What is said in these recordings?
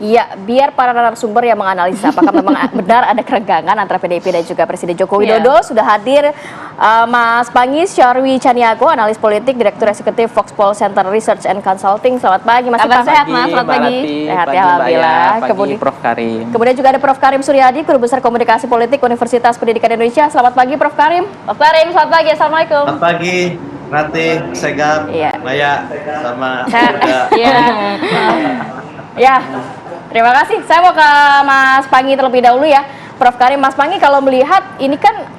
Iya, biar para narasumber yang menganalisa apakah memang benar ada kerenggangan antara PDIP dan juga Presiden Joko Widodo. Sudah hadir Mas Pangis Syarwi Caniago, analis politik, Direktur Eksekutif Foxpol Center Research and Consulting. Selamat pagi, Mas. Kabar sehat, Mas. Selamat pagi. Sehat ya, alhamdulillah. Kemudian Prof Karim. Kemudian juga ada Prof Karim Suryadi, Guru Besar Komunikasi Politik Universitas Pendidikan Indonesia. Selamat pagi, Prof Karim. Prof Karim, selamat pagi. Assalamualaikum. Selamat pagi, Rati, Segap, Maya, sama juga. Ya, terima kasih. Saya mau ke Mas Pangi terlebih dahulu ya. Prof Karim, Mas Pangi kalau melihat ini kan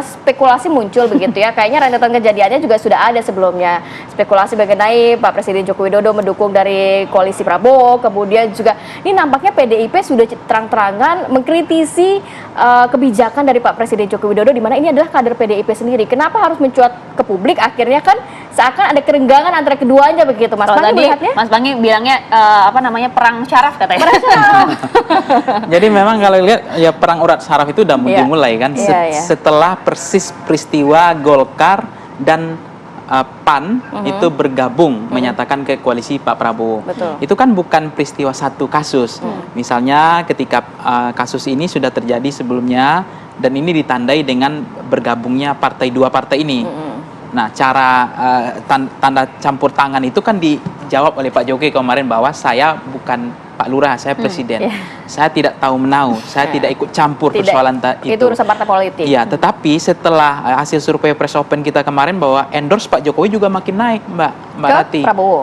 spekulasi muncul begitu ya. Kayaknya rentetan kejadiannya juga sudah ada sebelumnya. Spekulasi mengenai Pak Presiden Joko Widodo mendukung dari koalisi Prabowo. Kemudian juga ini nampaknya PDIP sudah terang-terangan mengkritisi kebijakan dari Pak Presiden Joko Widodo, di mana ini adalah kader PDIP sendiri. Kenapa harus mencuat ke publik? Akhirnya kan seakan ada kerenggangan antara keduanya begitu, Mas Pangi melihatnya? Mas Pangi bilangnya perang syaraf katanya. Perang syaraf. Jadi memang kalau lihat ya perang urat saraf itu udah dimulai kan setelah persis peristiwa Golkar dan PAN itu bergabung menyatakan ke koalisi Pak Prabowo. Itu kan bukan peristiwa satu kasus. Misalnya ketika kasus ini sudah terjadi sebelumnya dan ini ditandai dengan bergabungnya dua partai ini. Nah, cara tanda campur tangan itu kan dijawab oleh Pak Jokowi kemarin bahwa saya bukan Pak Lurah, saya presiden. Saya tidak tahu menau, saya tidak ikut campur persoalan itu. Itu urusan partai politik. Iya, tetapi setelah hasil survei Press Open kita kemarin bahwa endorse Pak Jokowi juga makin naik, Mbak Rati. Ke Prabowo?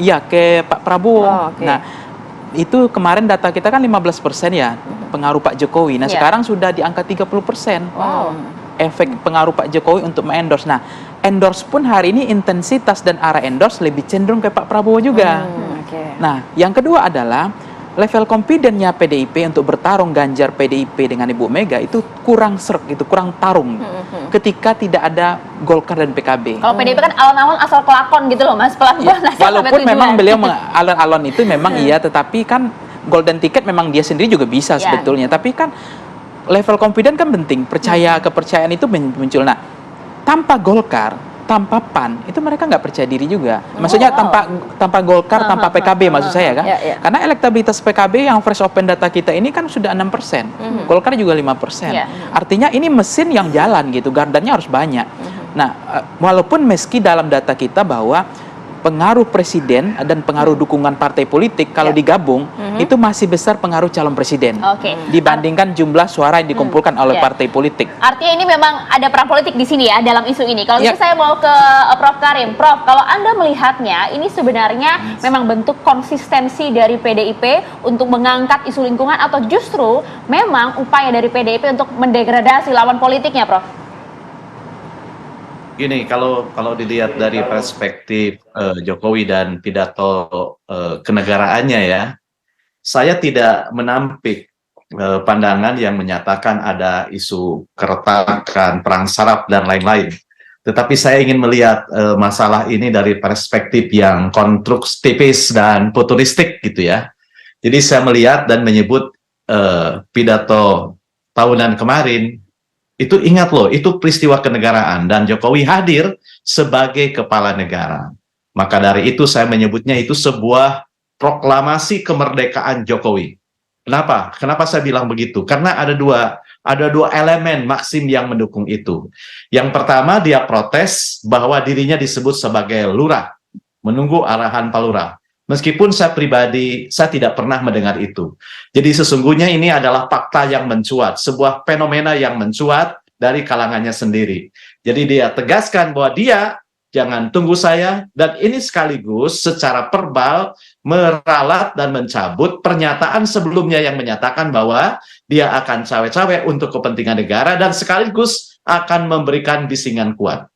Iya, ke Pak Prabowo. Okay. Nah, itu kemarin data kita kan 15% ya, pengaruh Pak Jokowi. Nah, sekarang sudah di angka 30%. Wow. Efek pengaruh Pak Jokowi untuk mengendorse. Nah, endorse pun hari ini intensitas dan arah endorse lebih cenderung ke Pak Prabowo juga. Nah, yang kedua adalah level confidence-nya PDIP untuk bertarung Ganjar PDIP dengan Ibu Mega itu kurang serk, itu kurang tarung ketika tidak ada Golkar dan PKB. Kalau PDIP kan alon-alon asal kelakon gitu loh, Mas. Pelan-pelan. Walaupun memang beliau alon-alon itu memang iya, tetapi kan golden ticket memang dia sendiri juga bisa sebetulnya. Tapi kan level confidence kan penting, kepercayaan itu muncul. Nah, tanpa Golkar, tanpa PAN, itu mereka nggak percaya diri juga. Maksudnya tanpa Golkar, tanpa PKB maksud saya kan. Karena elektabilitas PKB yang fresh open data kita ini kan sudah 6%. Golkar juga 5%. Artinya ini mesin yang jalan gitu, gardannya harus banyak. Nah, walaupun meski dalam data kita bahwa pengaruh presiden dan pengaruh dukungan partai politik kalau digabung itu masih besar pengaruh calon presiden dibandingkan jumlah suara yang dikumpulkan oleh partai politik. Artinya ini memang ada perang politik di sini ya dalam isu ini. Kalau gitu saya mau ke Prof Karim. Prof, kalau Anda melihatnya ini sebenarnya memang bentuk konsistensi dari PDIP untuk mengangkat isu lingkungan atau justru memang upaya dari PDIP untuk mendegradasi lawan politiknya, Prof? Gini, kalau dilihat dari perspektif Jokowi dan pidato kenegaraannya ya, saya tidak menampik pandangan yang menyatakan ada isu keretakan, perang saraf, dan lain-lain. Tetapi saya ingin melihat masalah ini dari perspektif yang konstruktivis dan futuristik gitu ya. Jadi saya melihat dan menyebut pidato tahunan kemarin, itu ingat loh, itu peristiwa kenegaraan dan Jokowi hadir sebagai kepala negara. Maka dari itu saya menyebutnya itu sebuah proklamasi kemerdekaan Jokowi. Kenapa? Kenapa saya bilang begitu? Karena ada dua elemen maksim yang mendukung itu. Yang pertama, dia protes bahwa dirinya disebut sebagai lurah, menunggu arahan Pak Lurah. Meskipun saya pribadi, saya tidak pernah mendengar itu. Jadi sesungguhnya ini adalah fakta yang mencuat, sebuah fenomena yang mencuat dari kalangannya sendiri. Jadi dia tegaskan bahwa dia jangan tunggu saya, dan ini sekaligus secara verbal meralat dan mencabut pernyataan sebelumnya yang menyatakan bahwa dia akan cawe-cawe untuk kepentingan negara dan sekaligus akan memberikan bisingan kuat.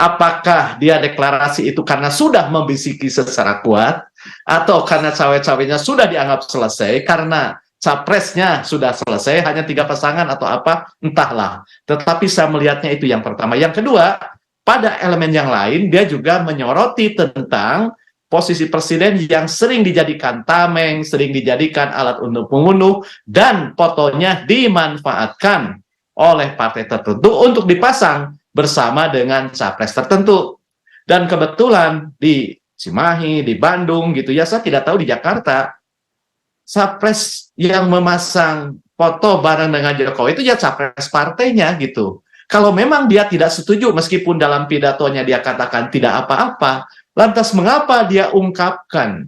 Apakah dia deklarasi itu karena sudah membisiki secara kuat, atau karena cawe-cawenya sudah dianggap selesai, karena capresnya sudah selesai, hanya 3 pasangan atau apa, entahlah. Tetapi saya melihatnya itu yang pertama. Yang kedua, pada elemen yang lain, dia juga menyoroti tentang posisi presiden yang sering dijadikan tameng, sering dijadikan alat untuk membunuh, dan fotonya dimanfaatkan oleh partai tertentu untuk dipasang bersama dengan capres tertentu. Dan kebetulan di Cimahi, di Bandung gitu ya, saya tidak tahu di Jakarta. capres yang memasang foto bareng dengan Jokowi itu ya capres partainya gitu. Kalau memang dia tidak setuju meskipun dalam pidatonya dia katakan tidak apa-apa, lantas mengapa dia ungkapkan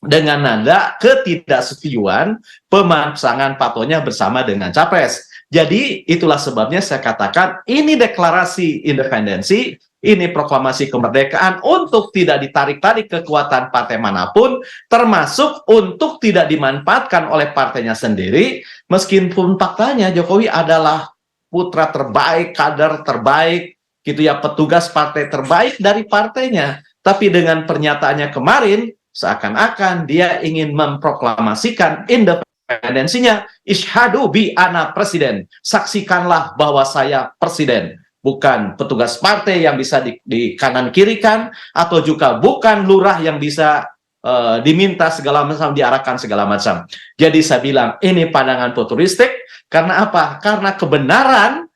dengan nada ketidaksetujuan pemasangan fotonya bersama dengan capres? Jadi itulah sebabnya saya katakan ini deklarasi independensi, ini proklamasi kemerdekaan untuk tidak ditarik-tarik kekuatan partai manapun, termasuk untuk tidak dimanfaatkan oleh partainya sendiri, meskipun faktanya Jokowi adalah putra terbaik, kader terbaik, gitu ya, petugas partai terbaik dari partainya. Tapi dengan pernyataannya kemarin, seakan-akan dia ingin memproklamasikan independensinya. Ishadu bi ana presiden. Saksikanlah bahwa saya presiden. Bukan petugas partai yang bisa di kanan kirikan, atau juga bukan lurah yang bisa diminta segala macam, diarahkan segala macam. Jadi saya bilang ini pandangan futuristik. Karena apa? Karena kebenaran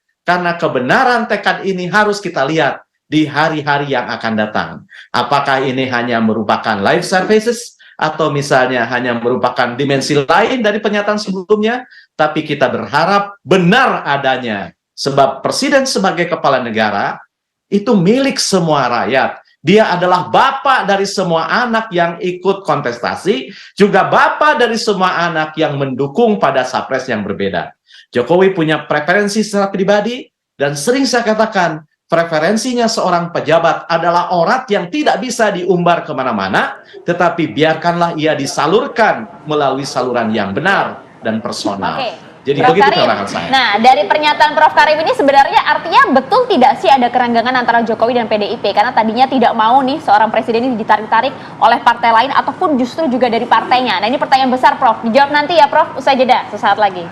tekad ini harus kita lihat di hari-hari yang akan datang. Apakah ini hanya merupakan live services atau misalnya hanya merupakan dimensi lain dari pernyataan sebelumnya, tapi kita berharap benar adanya. Sebab presiden sebagai kepala negara itu milik semua rakyat. Dia adalah bapak dari semua anak yang ikut kontestasi, juga bapak dari semua anak yang mendukung pada capres yang berbeda. Jokowi punya preferensi secara pribadi, dan sering saya katakan, preferensinya seorang pejabat adalah orat yang tidak bisa diumbar kemana-mana, tetapi biarkanlah ia disalurkan melalui saluran yang benar dan personal. Jadi Prof. begitu Karim. pandangan saya. Nah, dari pernyataan Prof. Karim ini sebenarnya artinya betul tidak sih ada kerenggangan antara Jokowi dan PDIP? Karena tadinya tidak mau nih seorang presiden ini ditarik-tarik oleh partai lain ataupun justru juga dari partainya. Nah, ini pertanyaan besar, Prof. Dijawab nanti ya, Prof. Usai jeda sesaat lagi.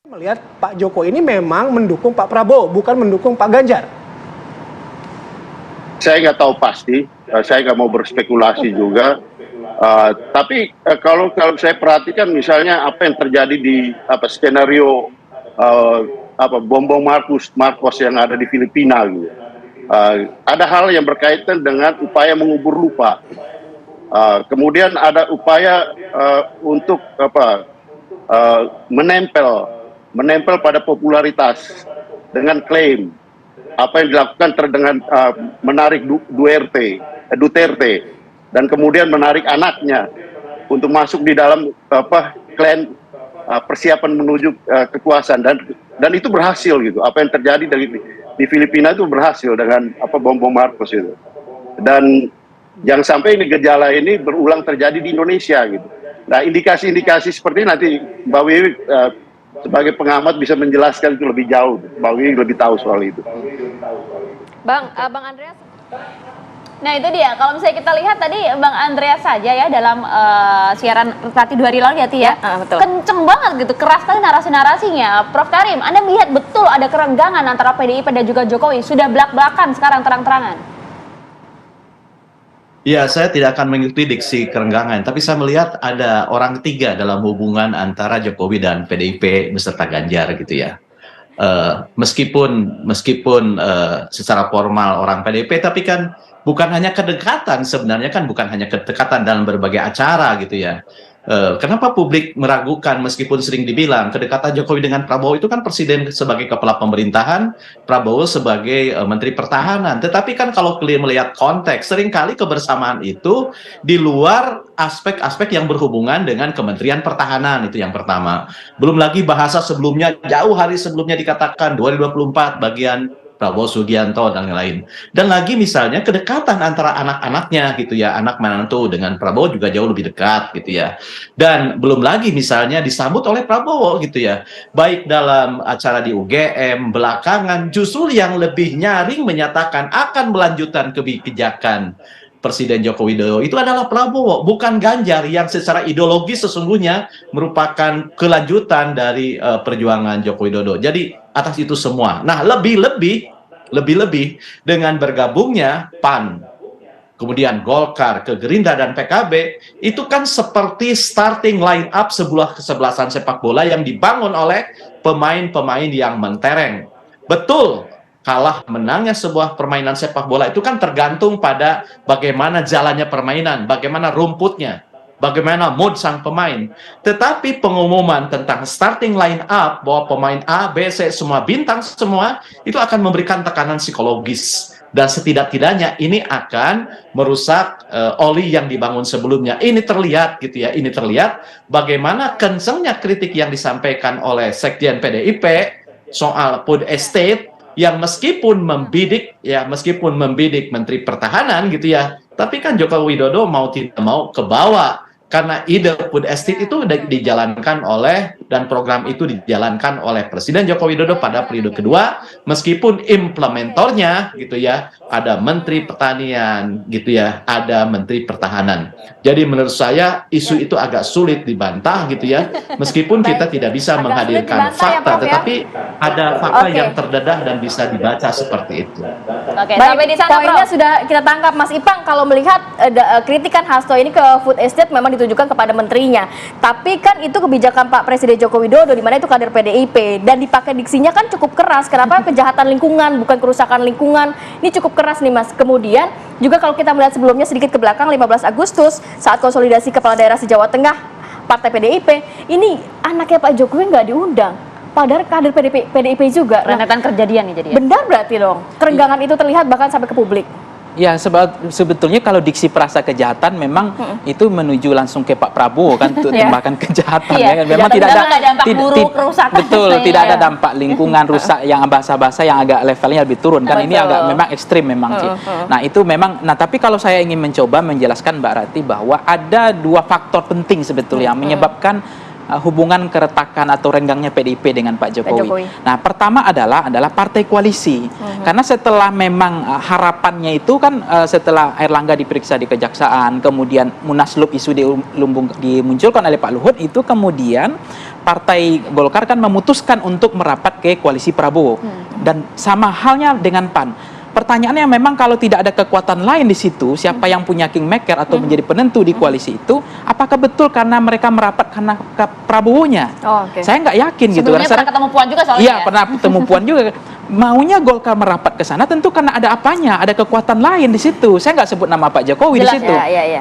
Melihat Pak Jokowi ini memang mendukung Pak Prabowo, bukan mendukung Pak Ganjar. Saya nggak tahu pasti, saya nggak mau berspekulasi juga. Tapi kalau saya perhatikan misalnya apa yang terjadi di skenario bom Marcos yang ada di Filipina gitu. Ada hal yang berkaitan dengan upaya mengubur lupa. Kemudian ada upaya untuk menempel pada popularitas dengan klaim apa yang dilakukan dengan menarik Duterte dan kemudian menarik anaknya untuk masuk di dalam klan persiapan menuju kekuasaan, dan itu berhasil gitu. Apa yang terjadi di Filipina itu berhasil dengan bom Marcos itu, dan jangan sampai ini gejala ini berulang terjadi di Indonesia gitu. Nah, indikasi-indikasi seperti ini nanti Mbak Wiwi sebagai pengamat bisa menjelaskan itu lebih jauh. Mbak Wiwi lebih tahu soal itu. Bang Andreas. Nah, itu dia. Kalau misalnya kita lihat tadi Bang Andreas saja ya dalam siaran tadi 2 hari lalu ya, Ti ya. Betul. Kenceng banget gitu, keras sekali narasi-narasinya. Prof. Karim, Anda melihat betul ada kerenggangan antara PDIP dan juga Jokowi. Sudah belak-belakan sekarang terang-terangan. Ya, saya tidak akan mengkritisi kerenggangan, tapi saya melihat ada orang ketiga dalam hubungan antara Jokowi dan PDIP beserta Ganjar gitu ya. Meskipun secara formal orang PDIP, tapi kan bukan hanya kedekatan, sebenarnya kan bukan hanya kedekatan dalam berbagai acara gitu ya. Kenapa publik meragukan meskipun sering dibilang kedekatan Jokowi dengan Prabowo itu kan presiden sebagai kepala pemerintahan, Prabowo sebagai menteri pertahanan. Tetapi kan kalau kalian melihat konteks, seringkali kebersamaan itu di luar aspek-aspek yang berhubungan dengan Kementerian Pertahanan, itu yang pertama. Belum lagi bahasa sebelumnya, jauh hari sebelumnya dikatakan 2024 bagian Prabowo Subianto dan lain-lain. Dan lagi misalnya kedekatan antara anak-anaknya gitu ya, anak menantu dengan Prabowo juga jauh lebih dekat gitu ya. Dan belum lagi misalnya disambut oleh Prabowo gitu ya, baik dalam acara di UGM belakangan justru yang lebih nyaring menyatakan akan melanjutkan kebijakan Presiden Joko Widodo itu adalah Prabowo, bukan Ganjar yang secara ideologis sesungguhnya merupakan kelanjutan dari perjuangan Joko Widodo. Jadi atas itu semua. Nah, lebih-lebih dengan bergabungnya PAN, kemudian Golkar ke Gerindra dan PKB, itu kan seperti starting line up sebuah kesebelasan sepak bola yang dibangun oleh pemain-pemain yang mentereng. Betul, kalah menangnya sebuah permainan sepak bola itu kan tergantung pada bagaimana jalannya permainan, bagaimana rumputnya, bagaimana mood sang pemain. Tetapi pengumuman tentang starting line up bahwa pemain A, B, C semua bintang semua itu akan memberikan tekanan psikologis. Dan setidak-tidaknya ini akan merusak oli yang dibangun sebelumnya. Ini terlihat gitu ya, ini terlihat bagaimana kencengnya kritik yang disampaikan oleh Sekjen PDIP soal food estate yang meskipun membidik Menteri Pertahanan gitu ya, tapi kan Joko Widodo mau tidak mau ke bawah. Karena ide food estate itu dijalankan oleh dan program itu dijalankan oleh Presiden Joko Widodo pada periode kedua, meskipun implementornya gitu ya ada Menteri Pertanian gitu ya, ada Menteri Pertahanan. Jadi menurut saya isu itu agak sulit dibantah gitu ya, meskipun kita tidak bisa menghadirkan fakta, tetapi ada fakta yang terdedah dan bisa dibaca seperti itu. Oke, Baik, sampai di sana poinnya Prof. sudah kita tangkap. Mas Ipang, kalau melihat kritikan Hasto ini ke food estate memang ditujukan kepada menterinya, tapi kan itu kebijakan Pak Presiden Joko Widodo di mana itu kader PDIP dan dipakai diksinya kan cukup keras. Kenapa kejahatan lingkungan bukan kerusakan lingkungan? Ini cukup keras nih Mas. Kemudian juga kalau kita melihat sebelumnya sedikit ke belakang 15 Agustus saat konsolidasi kepala daerah se Jawa Tengah Partai PDIP, ini anaknya Pak Jokowi nggak diundang. Padahal kader PDIP juga. rentetan kejadian nih jadi ya. Benar berarti dong. Kerenggangan itu terlihat bahkan sampai ke publik. Ya, sebetulnya kalau diksi perasa kejahatan memang itu menuju langsung ke Pak Prabowo kan untuk tindakan kejahatan ya kan. Memang tidak ada dampak buruk, kerusakan. Betul, tidak ada dampak lingkungan rusak yang bahasa-bahasa yang agak levelnya lebih turun kan. Ini agak memang ekstrim memang sih. Nah, itu memang tapi kalau saya ingin mencoba menjelaskan Mbak Rati bahwa ada dua faktor penting sebetulnya yang menyebabkan hubungan keretakan atau renggangnya PDIP dengan Pak Jokowi. Nah, pertama adalah partai koalisi. Karena setelah memang harapannya itu kan setelah Airlangga diperiksa di Kejaksaan, kemudian Munaslup isu dimunculkan oleh Pak Luhut, itu kemudian Partai Golkar kan memutuskan untuk merapat ke koalisi Prabowo. Dan sama halnya dengan PAN. Pertanyaannya memang kalau tidak ada kekuatan lain di situ, siapa yang punya kingmaker atau menjadi penentu di koalisi itu, apakah betul karena mereka merapat karena ke Prabowo-nya? Saya nggak yakin gitu. Sebelumnya pernah ketemu Puan juga soalnya. Iya, pernah ketemu Puan juga. Maunya Golkar merapat ke sana tentu karena ada apanya, ada kekuatan lain di situ. Saya nggak sebut nama Pak Jokowi di situ.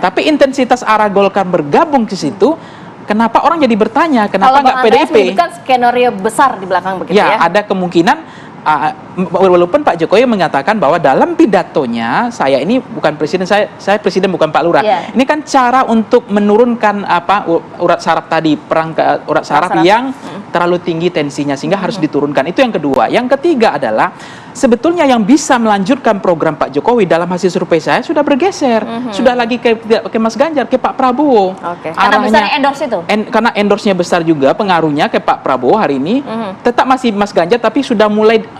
Tapi intensitas arah Golkar bergabung ke situ. Kenapa orang jadi bertanya, kenapa nggak PDIP? Ini kan skenario besar di belakang begitu ya? Ya, ada kemungkinan walaupun Pak Jokowi mengatakan bahwa dalam pidatonya saya ini bukan presiden, saya presiden bukan Pak Lurah. Ini kan cara untuk menurunkan urat saraf tadi, urat saraf yang terlalu tinggi tensinya sehingga harus diturunkan. Itu yang kedua. Yang ketiga adalah sebetulnya yang bisa melanjutkan program Pak Jokowi dalam hasil survei saya sudah bergeser, sudah lagi ke Mas Ganjar, ke Pak Prabowo. Karena besar endorse itu. Karena endorse-nya besar juga, pengaruhnya ke Pak Prabowo hari ini tetap masih Mas Ganjar tapi sudah mulai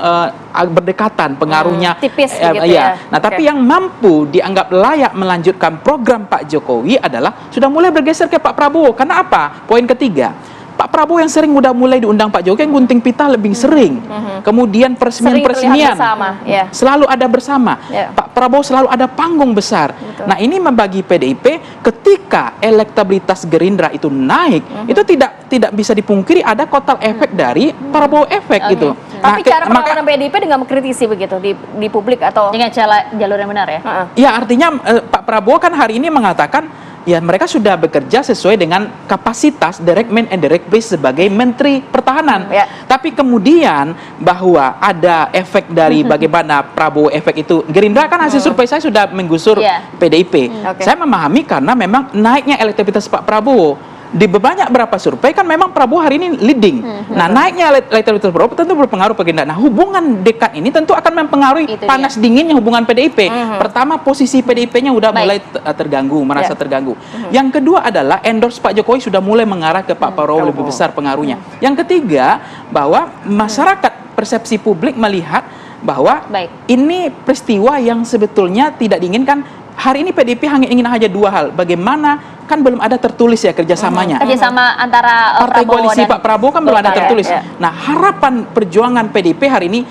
berdekatan pengaruhnya tipis begitu ya. Nah, tapi yang mampu dianggap layak melanjutkan program Pak Jokowi adalah sudah mulai bergeser ke Pak Prabowo. Karena apa? Poin ketiga. Pak Prabowo yang sering udah mulai diundang Pak Jokowi, yang gunting pita lebih sering. Kemudian peresmian selalu ada bersama. Pak Prabowo selalu ada panggung besar. Nah, ini membagi PDIP ketika elektabilitas Gerindra itu naik, itu tidak bisa dipungkiri ada kotel efek dari Prabowo efek gitu. Tapi cara penanganan PDIP dengan mengkritisi begitu di publik atau dengan jalur yang benar ya? Ya, artinya Pak Prabowo kan hari ini mengatakan ya mereka sudah bekerja sesuai dengan kapasitas direct man and direct base sebagai Menteri Pertahanan. Tapi kemudian bahwa ada efek dari bagaimana Prabowo efek itu, Gerindra kan hasil survei saya sudah menggusur PDIP. Saya memahami karena memang naiknya elektabilitas Pak Prabowo. Di banyak berapa survei kan memang Prabowo hari ini leading. Nah, naiknya elektabilitas Prabowo tentu berpengaruh ke Gerindra. Nah, hubungan dekat ini tentu akan mempengaruhi panas dinginnya hubungan PDIP. Pertama, posisi PDIP-nya udah mulai terganggu, merasa terganggu. Yang kedua adalah endorse Pak Jokowi sudah mulai mengarah ke Pak Prabowo lebih besar pengaruhnya. Yang ketiga, bahwa masyarakat persepsi publik melihat bahwa ini peristiwa yang sebetulnya tidak diinginkan. Hari ini PDIP hanya ingin aja dua hal. Bagaimana kan belum ada tertulis ya kerjasamanya. Kerjasama antara Partai Prabowo koalisi dan Pak Prabowo kan belum ada tertulis. Nah, harapan perjuangan PDIP hari ini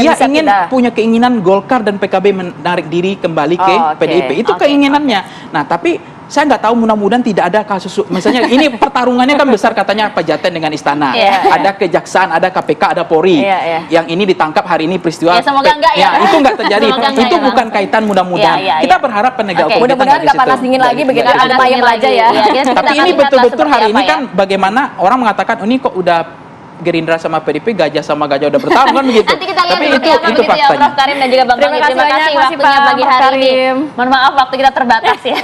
dia ingin punya keinginan Golkar dan PKB menarik diri kembali ke PDIP. Itu keinginannya. Nah, tapi saya nggak tahu, mudah-mudahan tidak ada kasus, misalnya ini pertarungannya kan besar katanya Pejaten dengan Istana, ada Kejaksaan, ada KPK, ada Polri, yang ini ditangkap hari ini peristiwa, semoga enggak ya. Itu nggak terjadi, itu bukan kaitan mudah-mudahan, kita berharap penegak hukum kita mudah-mudahan nggak panas dingin lagi begitu, ada payung aja ya. Tapi ini betul-betul hari ini kan bagaimana orang mengatakan, ini kok udah Gerindra sama PDP, gajah sama gajah udah bertarung kan begitu. Nanti kita lihat tapi itu faktanya. ya, Prof Karim dan juga Bang Doni. Terima kasih waktunya pagi hari ini. Mohon maaf waktu kita terbatas ya.